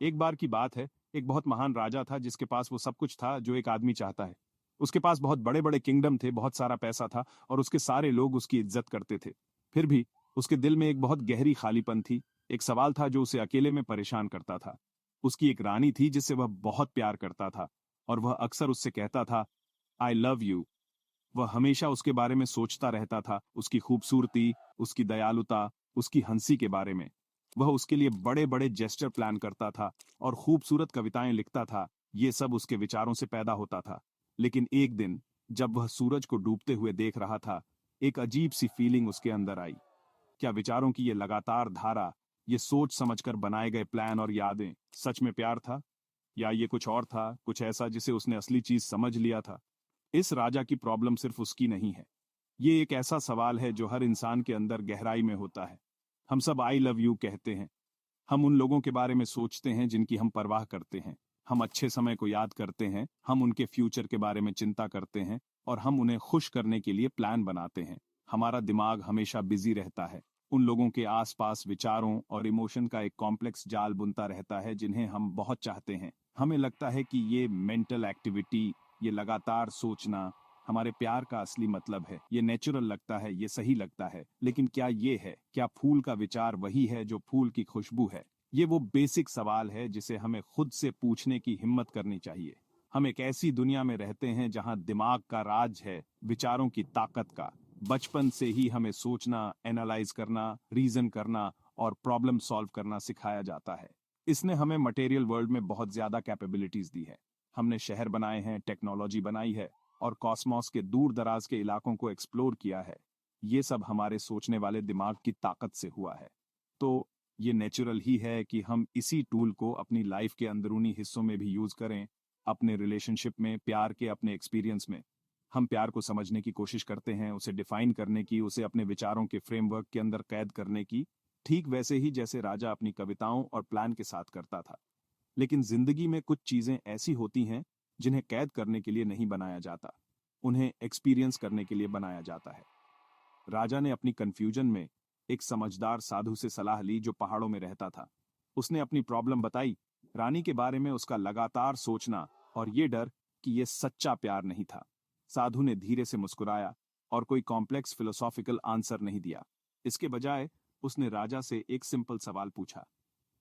एक बार की बात है, एक बहुत महान राजा था जिसके पास वो सब कुछ था जो एक आदमी चाहता है। उसके पास बहुत बड़े बड़े किंगडम थे, बहुत सारा पैसा था और उसके सारे लोग उसकी इज्जत करते थे। फिर भी उसके दिल में एक बहुत गहरी खालीपन थी। एक सवाल था जो उसे अकेले में परेशान करता था। उसकी एक रानी थी जिससे वह बहुत प्यार करता था और वह अक्सर उससे कहता था, आई लव यू। वह हमेशा उसके बारे में सोचता रहता था, उसकी खूबसूरती, उसकी दयालुता, उसकी हंसी के बारे में। वह उसके लिए बड़े बड़े जेस्चर प्लान करता था और खूबसूरत कविताएं लिखता था। ये सब उसके विचारों से पैदा होता था। लेकिन एक दिन जब वह सूरज को डूबते हुए देख रहा था, एक अजीब सी फीलिंग उसके अंदर आई। क्या विचारों की ये लगातार धारा, ये सोच समझकर बनाए गए प्लान और यादें सच में प्यार था, या ये कुछ और था, कुछ ऐसा जिसे उसने असली चीज समझ लिया था? इस राजा की प्रॉब्लम सिर्फ उसकी नहीं है। ये एक ऐसा सवाल है जो हर इंसान के अंदर गहराई में होता है। हम सब आई लव यू कहते हैं। हम उन लोगों के बारे में सोचते हैं जिनकी हम परवाह करते हैं। हम अच्छे समय को याद करते हैं, हम उनके फ्यूचर के बारे में चिंता करते हैं और हम उन्हें खुश करने के लिए प्लान बनाते हैं। हमारा दिमाग हमेशा बिजी रहता है। उन लोगों के आसपास विचारों और इमोशन का एक कॉम्प्लेक्स जाल बुनता रहता है जिन्हें हम बहुत चाहते हैं। हमें लगता है कि ये मेंटल एक्टिविटी, ये लगातार सोचना हमारे प्यार का असली मतलब है। ये नेचुरल लगता है, ये सही लगता है। लेकिन क्या ये है, क्या फूल का विचार वही है जो फूल की खुशबू है? ये वो बेसिक सवाल है जिसे हमें खुद से पूछने की हिम्मत करनी चाहिए। हम एक ऐसी दुनिया में रहते हैं जहां दिमाग का राज है, विचारों की ताकत का। बचपन से ही हमें सोचना, एनालाइज करना, रीजन करना और प्रॉब्लम सॉल्व करना सिखाया जाता है। इसने हमें मटेरियल वर्ल्ड में बहुत ज्यादा कैपेबिलिटीज दी है। हमने शहर बनाए हैं, टेक्नोलॉजी बनाई है और कॉस्मोस के दूर दराज के इलाकों को एक्सप्लोर किया है। ये सब हमारे सोचने वाले दिमाग की ताकत से हुआ है। तो ये नेचुरल ही है कि हम इसी टूल को अपनी लाइफ के अंदरूनी हिस्सों में भी यूज करें। अपने रिलेशनशिप में, प्यार के अपने एक्सपीरियंस में हम प्यार को समझने की कोशिश करते हैं, उसे डिफाइन करने की, उसे अपने विचारों के फ्रेमवर्क के अंदर कैद करने की, ठीक वैसे ही जैसे राजा अपनी कविताओं और प्लान के साथ करता था। लेकिन जिंदगी में कुछ चीजें ऐसी होती हैं जिन्हें कैद करने के लिए नहीं बनाया जाता, उन्हें एक्सपीरियंस करने के लिए बनाया जाता है। राजा ने अपनी कंफ्यूजन में एक समझदार साधु से सलाह ली जो पहाड़ों में रहता था। उसने अपनी प्रॉब्लम बताई, रानी के बारे में उसका लगातार सोचना और ये डर कि ये सच्चा प्यार नहीं था। साधु ने धीरे से मुस्कुराया और कोई कॉम्प्लेक्स फिलोसॉफिकल आंसर नहीं दिया। इसके बजाय उसने राजा से एक सिंपल सवाल पूछा,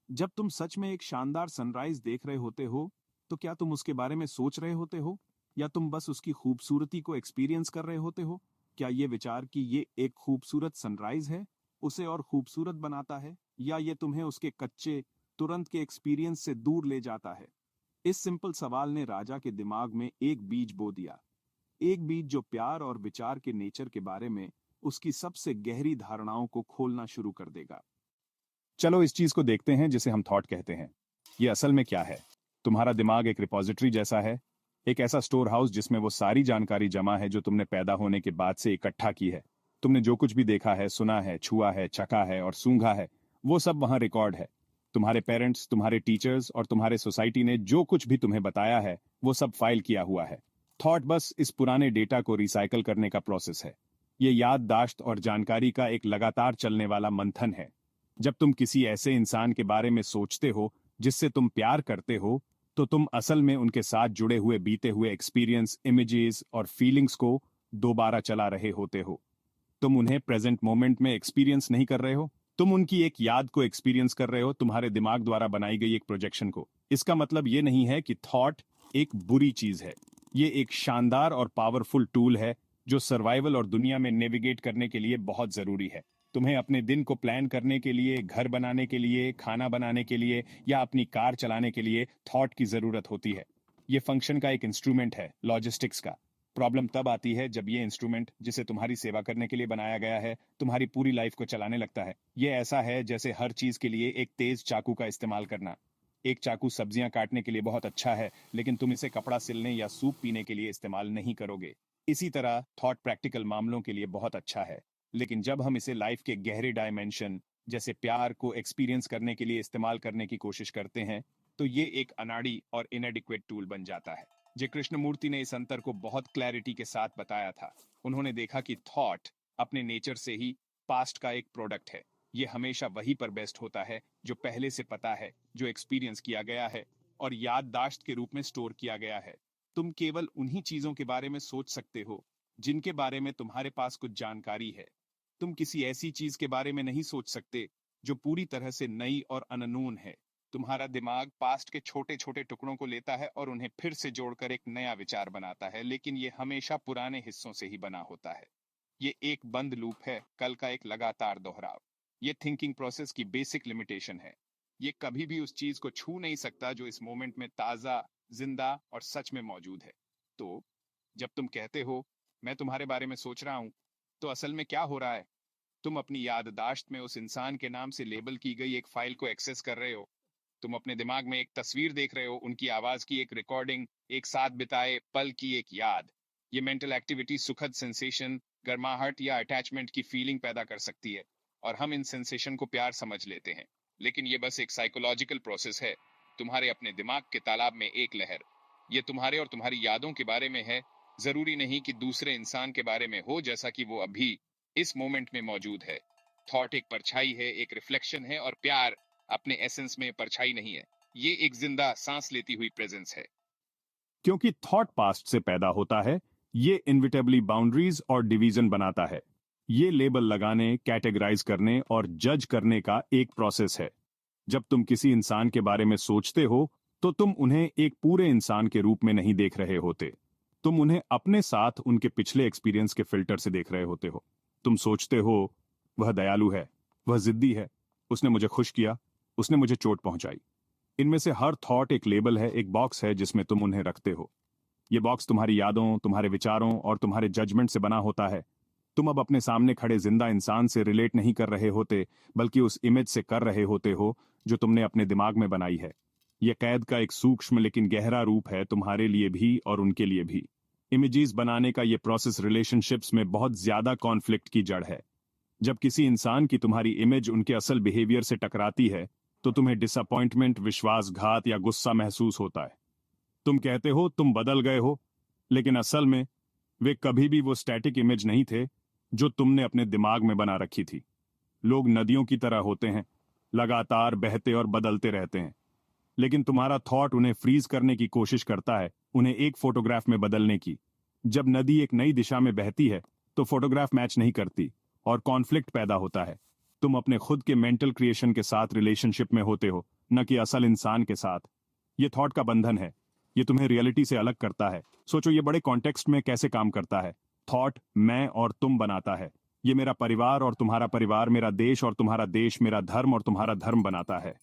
जब तुम सच में एक शानदार सनराइज देख रहे होते हो, तो क्या तुम उसके बारे में सोच रहे होते हो, या तुम बस उसकी खूबसूरती को एक्सपीरियंस कर रहे होते हो? क्या ये विचार कि ये एक खूबसूरत सनराइज है उसे और खूबसूरत बनाता है, या ये तुम्हें उसके कच्चे, तुरंत के एक्सपीरियंस से दूर ले जाता है? इस सिंपल सवाल ने राजा के दिमाग में एक बीज बो दिया। एक बीज जो प्यार और विचार के नेचर के बारे में उसकी सबसे गहरी धारणाओं को खोलना शुरू कर देगा। चलो इस चीज को देखते हैं जिसे हम थॉट कहते हैं। ये असल में क्या है? तुम्हारा दिमाग एक रिपॉजिटरी जैसा है, एक ऐसा स्टोर हाउस जिसमें वो सारी जानकारी जमा है जो तुमने पैदा होने के बाद से इकट्ठा की है। तुमने जो कुछ भी देखा है, सुना है, छुआ है, चखा है और सूंघा है, वो सब वहां रिकॉर्ड है। तुम्हारे पेरेंट्स, तुम्हारे टीचर्स और तुम्हारे सोसाइटी ने जो कुछ भी तुम्हें बताया है, वो सब फाइल किया हुआ है। थॉट बस इस पुराने डेटा को रिसाइकल करने का प्रोसेस है। ये याददाश्त और जानकारी का एक लगातार चलने वाला मंथन है। जब तुम किसी ऐसे इंसान के बारे में सोचते हो जिससे तुम प्यार करते हो, तो तुम असल में उनके साथ जुड़े हुए बीते हुए एक्सपीरियंस, इमेजेस और फीलिंग्स को दोबारा चला रहे होते हो। तुम उन्हें प्रेजेंट मोमेंट में एक्सपीरियंस नहीं कर रहे हो, तुम उनकी एक याद को एक्सपीरियंस कर रहे हो, तुम्हारे दिमाग द्वारा बनाई गई एक प्रोजेक्शन को। इसका मतलब ये नहीं है कि थॉट एक बुरी चीज है। ये एक शानदार और पावरफुल टूल है जो सर्वाइवल और दुनिया में नेविगेट करने के लिए बहुत जरूरी है। तुम्हें अपने दिन को प्लान करने के लिए, घर बनाने के लिए, खाना बनाने के लिए या अपनी कार चलाने के लिए थॉट की जरूरत होती है। ये फंक्शन का एक इंस्ट्रूमेंट है, लॉजिस्टिक्स का। प्रॉब्लम तब आती है जब ये इंस्ट्रूमेंट, जिसे तुम्हारी सेवा करने के लिए बनाया गया है, तुम्हारी पूरी लाइफ को चलाने लगता है। ये ऐसा है जैसे हर चीज के लिए एक तेज चाकू का इस्तेमाल करना। एक चाकू सब्जियां काटने के लिए बहुत अच्छा है, लेकिन तुम इसे कपड़ा सिलने या सूप पीने के लिए इस्तेमाल नहीं करोगे। इसी तरह थॉट प्रैक्टिकल मामलों के लिए बहुत अच्छा है, लेकिन जब हम इसे लाइफ के गहरे डायमेंशन जैसे प्यार को एक्सपीरियंस करने के लिए इस्तेमाल करने की कोशिश करते हैं, तो ये एक अनाड़ी और इनएडिक्वेट टूल बन जाता है। जे कृष्णमूर्ति ने इस अंतर को बहुत क्लैरिटी के साथ बताया था। उन्होंने देखा कि थॉट अपने नेचर से ही पास्ट का एक प्रोडक्ट है। ये हमेशा वही पर बेस्ट होता है जो पहले से पता है, जो एक्सपीरियंस किया गया है और याददाश्त के रूप में स्टोर किया गया है। तुम केवल उन्हीं चीजों के बारे में सोच सकते हो जिनके बारे में तुम्हारे पास कुछ जानकारी है। तुम किसी ऐसी चीज के बारे में नहीं सोच सकते जो पूरी तरह से नई और अननोन है। तुम्हारा दिमाग पास्ट के छोटे छोटे टुकड़ों को लेता है और उन्हें फिर से जोड़कर एक नया विचार बनाता है, लेकिन ये हमेशा पुराने हिस्सों से ही बना होता है। ये एक बंद लूप है, कल का एक लगातार दोहराव। ये थिंकिंग प्रोसेस की बेसिक लिमिटेशन है। ये कभी भी उस चीज को छू नहीं सकता जो इस मोमेंट में ताजा, जिंदा और सच में मौजूद है। तो जब तुम कहते हो मैं तुम्हारे बारे में सोच रहा हूं, तो असल में क्या हो रहा है? तुम अपनी याददाश्त में उस इंसान के नाम से लेबल की गई एक फाइल को एक्सेस कर रहे हो। तुम अपने दिमाग में एक तस्वीर देख रहे हो, उनकी आवाज की एक रिकॉर्डिंग, एक साथ बिताए पल की एक याद। ये मेंटल एक्टिविटी सुखद सेंसेशन, गर्माहट या अटैचमेंट की फीलिंग पैदा कर सकती है, और हम इन सेंसेशन को प्यार समझ लेते हैं। लेकिन ये बस एक साइकोलॉजिकल प्रोसेस है, तुम्हारे अपने दिमाग के तालाब में एक लहर। ये तुम्हारे और तुम्हारी यादों के बारे में है, जरूरी नहीं कि दूसरे इंसान के बारे में हो जैसा कि वो अभी इस मोमेंट में मौजूद है। थॉट एक परछाई है, एक रिफ्लेक्शन है, और प्यार अपने एसेंस में परछाई नहीं है। ये एक जिंदा सांस लेती हुई प्रेजेंस है। क्योंकि थॉट पास्ट से पैदा होता है, ये इनविटेबली बाउंड्रीज और डिवीजन बनाता है। ये लेबल लगाने, कैटेगराइज करने और जज करने का एक प्रोसेस है। जब तुम किसी इंसान के बारे में सोचते हो, तो तुम उन्हें एक पूरे इंसान के रूप में नहीं देख रहे होते। तुम उन्हें अपने साथ उनके पिछले एक्सपीरियंस के फिल्टर से देख रहे होते हो। तुम सोचते हो वह दयालु है, वह जिद्दी है, उसने मुझे खुश किया, उसने मुझे चोट पहुंचाई। इनमें से हर थॉट एक लेबल है, एक बॉक्स है जिसमें तुम उन्हें रखते हो। ये बॉक्स तुम्हारी यादों, तुम्हारे विचारों और तुम्हारे जजमेंट से बना होता है। तुम अब अपने सामने खड़े जिंदा इंसान से रिलेट नहीं कर रहे होते, बल्कि उस इमेज से कर रहे होते हो जो तुमने अपने दिमाग में बनाई है। यह कैद का एक सूक्ष्म लेकिन गहरा रूप है, तुम्हारे लिए भी और उनके लिए भी। इमेजेस बनाने का यह प्रोसेस रिलेशनशिप्स में बहुत ज्यादा कॉन्फ्लिक्ट की जड़ है। जब किसी इंसान की तुम्हारी इमेज उनके असल बिहेवियर से टकराती है, तो तुम्हें डिसअपॉइंटमेंट, विश्वासघात या गुस्सा महसूस होता है। तुम कहते हो तुम बदल गए हो, लेकिन असल में वे कभी भी वो स्टैटिक इमेज नहीं थे जो तुमने अपने दिमाग में बना रखी थी। लोग नदियों की तरह होते हैं, लगातार बहते और बदलते रहते हैं, लेकिन तुम्हारा थॉट उन्हें फ्रीज करने की कोशिश करता है, उन्हें एक फोटोग्राफ में बदलने की। जब नदी एक नई दिशा में बहती है, तो फोटोग्राफ मैच नहीं करती और कॉन्फ्लिक्ट पैदा होता है। तुम अपने खुद के मेंटल क्रिएशन के साथ रिलेशनशिप में होते हो, न कि असल इंसान के साथ। ये थॉट का बंधन है, ये तुम्हें रियलिटी से अलग करता है। सोचो ये बड़े कॉन्टेक्स्ट में कैसे काम करता है। थॉट मैं और तुम बनाता है। ये मेरा परिवार और तुम्हारा परिवार, मेरा देश और तुम्हारा देश, मेरा धर्म और तुम्हारा धर्म बनाता है।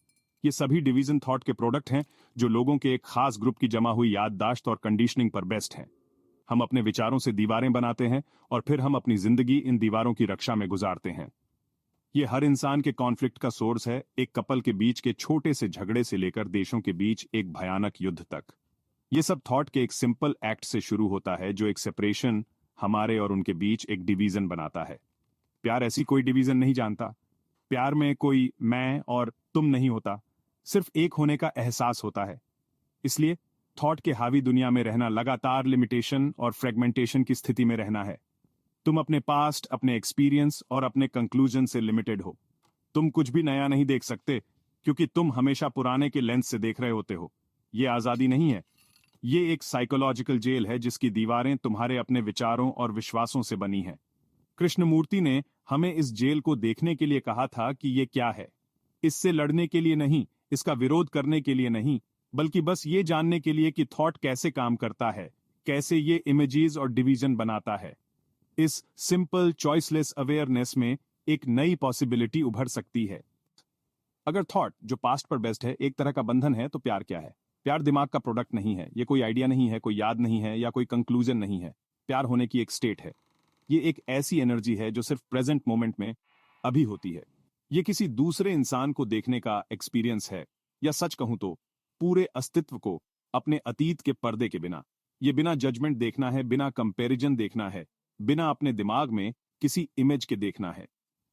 ये सभी डिवीजन थॉट के प्रोडक्ट हैं, जो लोगों के एक खास ग्रुप की जमा हुई याददाश्त और कंडीशनिंग पर बेस्ड हैं। हम अपने विचारों से दीवारें बनाते हैं और फिर हम अपनी जिंदगी इन दीवारों की रक्षा में गुजारते हैं। ये हर इंसान के कॉन्फ्लिक्ट का सोर्स है, एक कपल के बीच के छोटे से झगड़े से लेकर देशों के बीच एक भयानक युद्ध तक। ये सब थॉट के एक सिंपल एक्ट से शुरू होता है, जो एक सेपरेशन, हमारे और उनके बीच एक डिवीजन बनाता है। प्यार ऐसी कोई डिवीजन नहीं जानता। प्यार में कोई मैं और तुम नहीं होता, सिर्फ एक होने का एहसास होता है। इसलिए थॉट के हावी दुनिया में रहना लगातार लिमिटेशन और फ्रेगमेंटेशन की स्थिति में रहना है। तुम अपने पास्ट, अपने एक्सपीरियंस और अपने कंक्लूजन से लिमिटेड हो। तुम कुछ भी नया नहीं देख सकते, क्योंकि तुम हमेशा पुराने के लेंस से देख रहे होते हो। ये आजादी नहीं है, ये एक साइकोलॉजिकल जेल है जिसकी दीवारें तुम्हारे अपने विचारों और विश्वासों से बनी हैं। कृष्णमूर्ति ने हमें इस जेल को देखने के लिए कहा था कि ये क्या है। इससे लड़ने के लिए नहीं, इसका विरोध करने के लिए नहीं, बल्कि बस ये जानने के लिए कि थॉट कैसे काम करता है, कैसे ये इमेजेस और डिवीजन बनाता है। इस सिंपल चॉइसलेस अवेयरनेस में एक नई पॉसिबिलिटी उभर सकती है। अगर थॉट जो पास्ट पर बेस्ड है एक तरह का बंधन है, तो प्यार क्या है? प्यार दिमाग का प्रोडक्ट नहीं है, ये कोई आइडिया नहीं है, कोई याद नहीं है या कोई कंक्लूजन नहीं है। प्यार होने की एक स्टेट है। ये एक ऐसी एनर्जी है जो सिर्फ प्रेजेंट मोमेंट में अभी होती है। ये किसी दूसरे इंसान को देखने का एक्सपीरियंस है, या सच कहूं तो पूरे अस्तित्व को अपने अतीत के पर्दे के बिना। ये बिना जजमेंट देखना है, बिना कंपैरिजन देखना है, बिना अपने दिमाग में किसी इमेज के देखना है।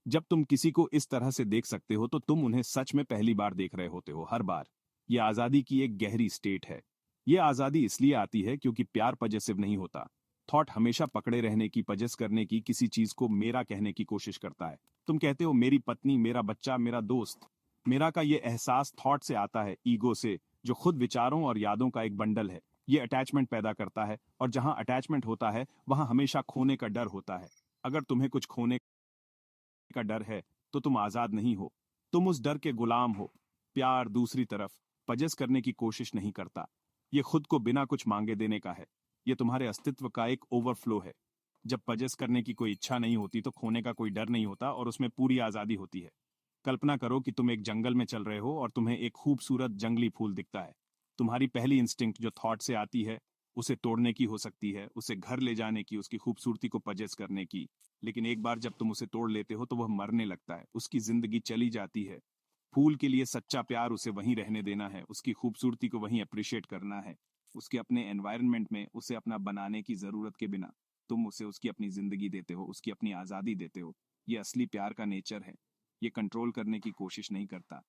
जब तुम किसी को इस तरह से देख सकते हो, तो तुम उन्हें सच में पहली बार देख रहे होते हो, हर बार। ये आजादी की एक गहरी स्टेट है। ये आजादी इसलिए आती है क्योंकि प्यार पजेसिव नहीं होता। थॉट हमेशा पकड़े रहने की, पजेस करने की, किसी चीज को मेरा कहने की कोशिश करता है। तुम कहते हो मेरी पत्नी, मेरा बच्चा, मेरा दोस्त। मेरा का ये एहसास थॉट से आता है, ईगो से, जो खुद विचारों और यादों का एक बंडल है। ये अटैचमेंट पैदा करता है, और जहां अटैचमेंट होता है वहां हमेशा खोने का डर होता है। अगर तुम्हें कुछ खोने का डर है तो तुम आजाद नहीं हो, तुम उस डर के गुलाम हो। प्यार दूसरी तरफ पजेस करने की कोशिश नहीं करता। ये खुद को बिना कुछ मांगे देने का है। ये तुम्हारे अस्तित्व का एक ओवरफ्लो है। जब पजेस करने की कोई इच्छा नहीं होती तो खोने का कोई डर नहीं होता, और उसमें पूरी आजादी होती है। कल्पना करो कि तुम एक जंगल में चल रहे हो और तुम्हें एक खूबसूरत जंगली फूल दिखता है। तुम्हारी पहली इंस्टिंक्ट जो थॉट से आती है, उसे तोड़ने की हो सकती है, उसे घर ले जाने की, उसकी खूबसूरती को पजेस करने की। लेकिन एक बार जब तुम उसे तोड़ लेते हो तो वह मरने लगता है, उसकी जिंदगी चली जाती है। फूल के लिए सच्चा प्यार उसे वहीं रहने देना है, उसकी खूबसूरती को वहीं अप्रिशिएट करना है, उसके अपने एनवायरनमेंट में उसे अपना बनाने की जरूरत के बिना। तुम उसे उसकी अपनी जिंदगी देते हो, उसकी अपनी आजादी देते हो। ये असली प्यार का नेचर है। ये कंट्रोल करने की कोशिश नहीं करता,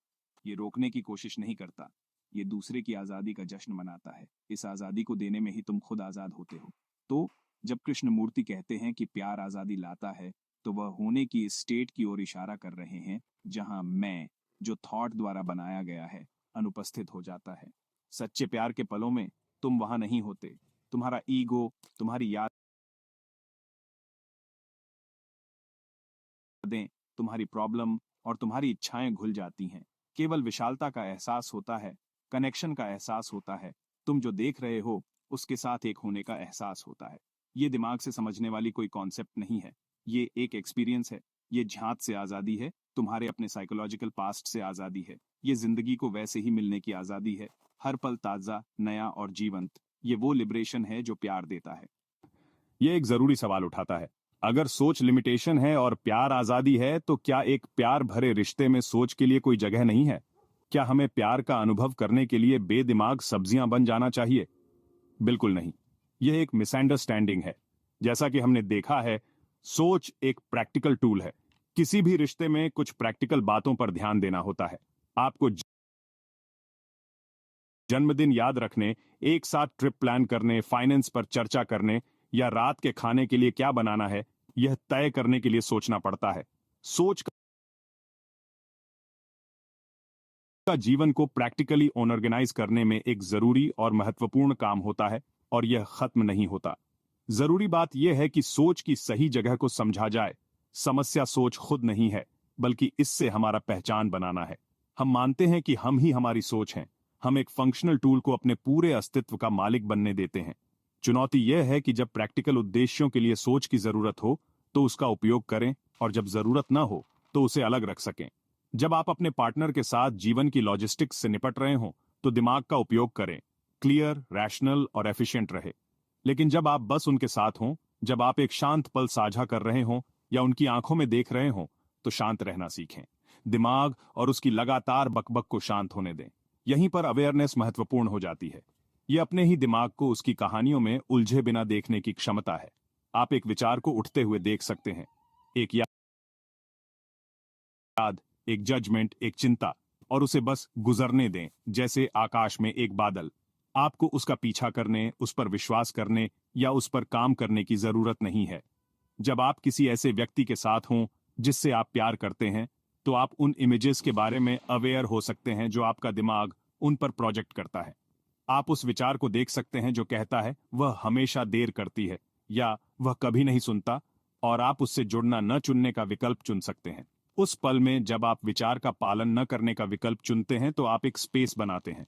ये रोकने की कोशिश नहीं करता, ये दूसरे की आजादी का जश्न मनाता है। इस आजादी को देने में ही तुम खुद आजाद होते हो। तो जब कृष्णमूर्ति कहते हैं कि प्यार आजादी लाता है, तो वह होने की स्टेट की ओर इशारा कर रहे हैं जहां मैं, जो थॉट द्वारा बनाया गया है, अनुपस्थित हो जाता है। सच्चे प्यार के पलों में तुम वहां नहीं होते। तुम्हारा ईगो, तुम्हारी यादें, तुम्हारी प्रॉब्लम और तुम्हारी इच्छाएं घुल जाती हैं। केवल विशालता का एहसास होता है, कनेक्शन का एहसास होता है। तुम जो देख रहे हो उसके साथ एक होने का एहसास होता है। ये दिमाग से समझने वाली कोई कॉन्सेप्ट नहीं है, ये एक एक्सपीरियंस है। ये झांत से आजादी है, तुम्हारे अपने साइकोलॉजिकल पास्ट से आजादी है। ये जिंदगी को वैसे ही मिलने की आजादी है, हर पल ताजा, नया और जीवंत। ये वो लिबरेशन है जो प्यार देता है। ये एक जरूरी सवाल उठाता है। अगर सोच लिमिटेशन है और प्यार आजादी है, तो क्या एक प्यार भरे रिश्ते में सोच के लिए कोई जगह नहीं है? क्या हमें प्यार का अनुभव करने के लिए बेदिमाग सब्जियां बन जाना चाहिए? बिल्कुल नहीं। यह एक मिसअंडरस्टैंडिंग है। जैसा कि हमने देखा है, सोच एक प्रैक्टिकल टूल है। किसी भी रिश्ते में कुछ प्रैक्टिकल बातों पर ध्यान देना होता है। आपको जन्मदिन याद रखने, एक साथ ट्रिप प्लान करने, फाइनेंस पर चर्चा करने, या रात के खाने के लिए क्या बनाना है, यह तय करने के लिए सोचना पड़ता है। सोच का जीवन को प्रैक्टिकली ऑर्गेनाइज करने में एक जरूरी और महत्वपूर्ण काम होता है, और यह खत्म नहीं होता। जरूरी बात यह है कि सोच की सही जगह को समझा जाए। समस्या सोच खुद नहीं है, बल्कि इससे हमारा पहचान बनाना है। हम मानते हैं कि हम ही हमारी सोच हैं। हम एक फंक्शनल टूल को अपने पूरे अस्तित्व का मालिक बनने देते हैं। चुनौती यह है कि जब प्रैक्टिकल उद्देश्यों के लिए सोच की जरूरत हो तो उसका उपयोग करें, और जब जरूरत ना हो तो उसे अलग रख सकें। जब आप अपने पार्टनर के साथ जीवन की लॉजिस्टिक्स से निपट रहे हो तो दिमाग का उपयोग करें, क्लियर, रैशनल और एफिशिएंट रहे। लेकिन जब आप बस उनके साथ हों, जब आप एक शांत पल साझा कर रहे हों या उनकी आंखों में देख रहे हों, तो शांत रहना सीखें। दिमाग और उसकी लगातार बकबक को शांत होने दें। यहीं पर अवेयरनेस महत्वपूर्ण हो जाती है। यह अपने ही दिमाग को उसकी कहानियों में उलझे बिना देखने की क्षमता है। आप एक विचार को उठते हुए देख सकते हैं, एक याद, एक जजमेंट, एक चिंता, और उसे बस गुजरने दें, जैसे आकाश में एक बादल। आपको उसका पीछा करने, उस पर विश्वास करने या उस पर काम करने की जरूरत नहीं है। जब आप किसी ऐसे व्यक्ति के साथ हों जिससे आप प्यार करते हैं, तो आप उन इमेजेस के बारे में अवेयर हो सकते हैं जो आपका दिमाग उन पर प्रोजेक्ट करता है। आप उस विचार को देख सकते हैं जो कहता है वह हमेशा देर करती है, या वह कभी नहीं सुनता, और आप उससे जुड़ना न चुनने का विकल्प चुन सकते हैं। उस पल में जब आप विचार का पालन न करने का विकल्प चुनते हैं तो आप एक स्पेस बनाते हैं।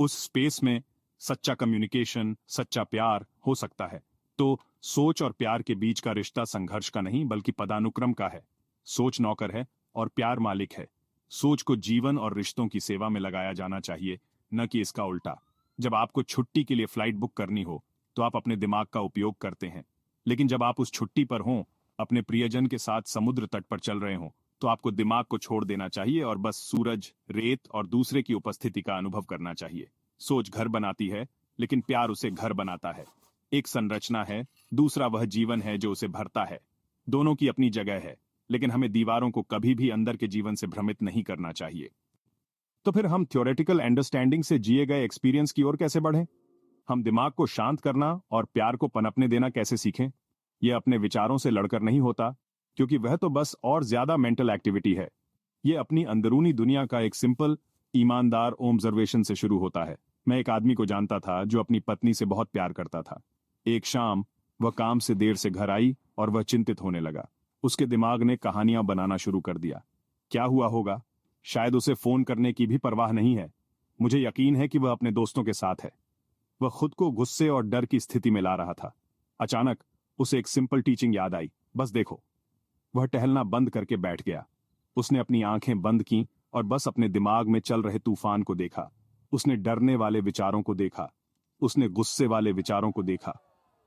उस स्पेस में सच्चा कम्युनिकेशन, सच्चा प्यार हो सकता है। तो सोच और प्यार के बीच का रिश्ता संघर्ष का नहीं बल्कि पदानुक्रम का है। सोच नौकर है और प्यार मालिक है। सोच को जीवन और रिश्तों की सेवा में लगाया जाना चाहिए, न कि इसका उल्टा। जब आपको छुट्टी के लिए फ्लाइट बुक करनी हो तो आप अपने दिमाग का उपयोग करते हैं, लेकिन जब आप उस छुट्टी पर हों, अपने प्रियजन के साथ समुद्र तट पर चल रहे हों, तो आपको दिमाग को छोड़ देना चाहिए और बस सूरज, रेत और दूसरे की उपस्थिति का अनुभव करना चाहिए। सोच घर बनाती है, लेकिन प्यार उसे घर बनाता है। एक संरचना है, दूसरा वह जीवन है जो उसे भरता है। दोनों की अपनी जगह है, लेकिन हमें दीवारों को कभी भी अंदर के जीवन से भ्रमित नहीं करना चाहिए। तो फिर हम थ्योरेटिकल अंडरस्टैंडिंग से जिए गए एक्सपीरियंस की ओर कैसे बढ़ें? हम दिमाग को शांत करना और प्यार को पनपने देना कैसे सीखें? यह अपने विचारों से लड़कर नहीं होता, क्योंकि वह तो बस और ज्यादा मेंटल एक्टिविटी है। ये अपनी अंदरूनी दुनिया का एक सिंपल, ईमानदार ऑब्जर्वेशन से शुरू होता है। मैं एक आदमी को जानता था जो अपनी पत्नी से बहुत प्यार करता था। एक शाम वह काम से देर से घर आई और वह चिंतित होने लगा। उसके दिमाग ने कहानियां बनाना शुरू कर दिया। क्या हुआ होगा? शायद उसे फोन करने की भी परवाह नहीं है। मुझे यकीन है कि वह अपने दोस्तों के साथ है। वह खुद को गुस्से और डर की स्थिति में ला रहा था। अचानक उसे एक सिंपल टीचिंग याद आई। बस देखो। वह टहलना बंद करके बैठ गया। उसने अपनी आंखें बंद की और बस अपने दिमाग में चल रहे तूफान को देखा। उसने डरने वाले विचारों को देखा। उसने गुस्से वाले विचारों को देखा।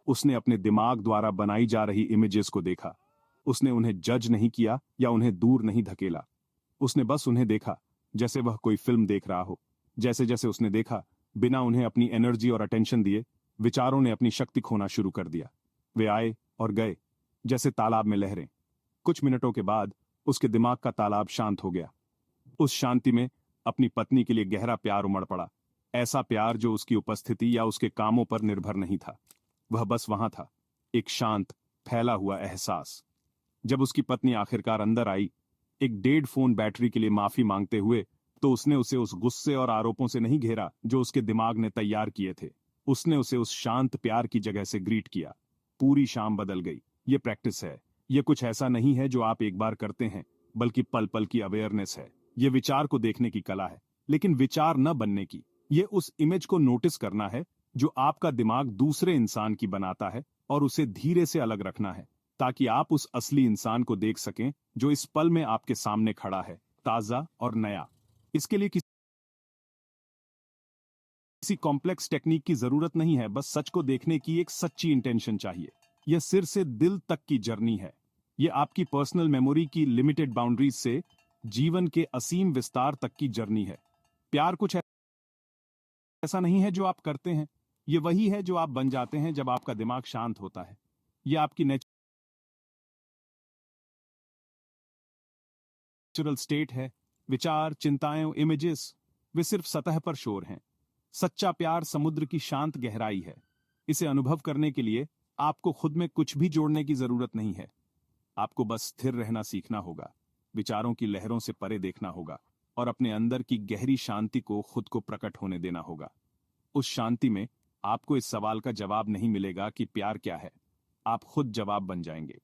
उसने अपने दिमाग द्वारा बनाई जा रही इमेजेस को देखा। उसने उन्हें जज नहीं किया या उन्हें दूर नहीं धकेला। उसने बस उन्हें देखा, जैसे वह कोई फिल्म देख रहा हो। जैसे जैसे उसने देखा, बिना उन्हें अपनी एनर्जी और अटेंशन दिए, विचारों ने अपनी शक्ति खोना शुरू कर दिया। वे आए और गए, जैसे तालाब में लहरें। कुछ मिनटों के बाद उसके दिमाग का तालाब शांत हो गया। उस शांति में अपनी पत्नी के लिए गहरा प्यार उमड़ पड़ा। ऐसा प्यार जो उसकी उपस्थिति या उसके कामों पर निर्भर नहीं था। वह बस वहां था, एक शांत, फैला हुआ एहसास। जब उसकी पत्नी आखिरकार अंदर आई, एक डेड फोन बैटरी के लिए माफी मांगते हुए, तो उसने उसे उस गुस्से और आरोपों से नहीं घेरा जो उसके दिमाग ने तैयार किए थे। उसने उसे उस शांत प्यार की जगह से ग्रीट किया। पूरी शाम बदल गई। ये प्रैक्टिस है। ये कुछ ऐसा नहीं है जो आप एक बार करते हैं, बल्कि पल पल की अवेयरनेस है। ये विचार को देखने की कला है, लेकिन विचार न बनने की। ये उस इमेज को नोटिस करना है जो आपका दिमाग दूसरे इंसान की बनाता है, और उसे धीरे से अलग रखना है, ताकि आप उस असली इंसान को देख सकें जो इस पल में आपके सामने खड़ा है, ताजा और नया। इसके लिए किसी कॉम्प्लेक्स टेक्निक की जरूरत नहीं है, बस सच को देखने की एक सच्ची इंटेंशन चाहिए। यह सिर से दिल तक की जर्नी है। यह आपकी पर्सनल मेमोरी की लिमिटेड बाउंड्रीज से जीवन के असीम विस्तार तक की जर्नी है। प्यार कुछ ऐसा नहीं है जो आप करते हैं, यह वही है जो आप बन जाते हैं जब आपका दिमाग शांत होता है। यह आपकी नेचुरल स्टेट है। विचार, चिंताएं, इमेजेस, वे सिर्फ सतह पर शोर हैं। सच्चा प्यार समुद्र की शांत गहराई है। इसे अनुभव करने के लिए आपको खुद में कुछ भी जोड़ने की जरूरत नहीं है। आपको बस स्थिर रहना सीखना होगा, विचारों की लहरों से परे देखना होगा, और अपने अंदर की गहरी शांति को खुद को प्रकट होने देना होगा। उस शांति में आपको इस सवाल का जवाब नहीं मिलेगा कि प्यार क्या है। आप खुद जवाब बन जाएंगे।